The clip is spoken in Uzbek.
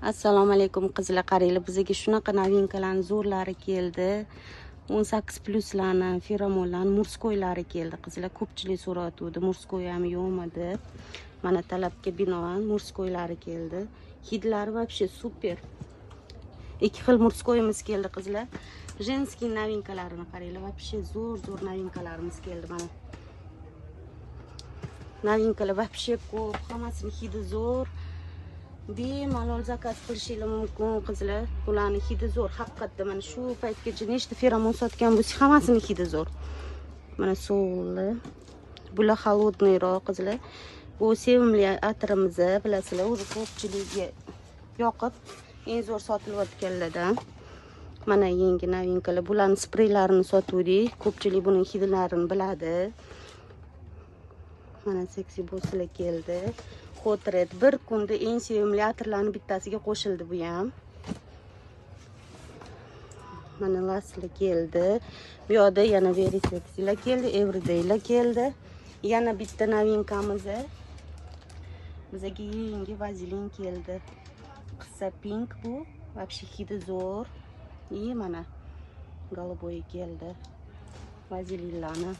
Assalomu alaykum qizlar, qaranglar, bizga shunaqa novinkalarning zo'rlari keldi. 18+larni, feromonlarni, murskoylari keldi qizlar. Ko'pchilik so'ratuvdi, murskoy ham yo'qmi deb. Mana talabga binoan murskoylari keldi. Hidlari вообще super. Ikki xil murskoyimiz keldi qizlar. Женский novinkalarini qaranglar, вообще zo'r novinkalarimiz keldi mana. Novinkalar вообще ko'p, hammasining hidi zo'r. Bemalol zakaz qilishingiz mumkin qizlar. Bularning hidi zo'r. Haqiqatda mana shu paytgacha nechta feromon sotgan bo'lsak, hammasining hidi zo'r. Mana sovli. Bular холодныйroq qizlar. Bu sevimli atirimiz, bilasizlar, o'zi ko'pchilikga yoqib, eng zo'r sotilayotganlardan. Mana yangi novinkalar. Bularning spreylarini sotuvdik. Ko'pchilik buning hidlarini biladi. Mana seksi bo'slar keldi. Hot Red bir kunda eng sevimli atirlarning bittasiga qo'shildi bu ham. Mana laslar keldi. Bu yoqda yana very seksilar keldi, everydaylar keldi. Yana bitta novinkamiz. Bizga yangi vazilin keldi. Qissa pink bu, вообще hidi zo'r. И mana голубой keldi. Vazilinlarni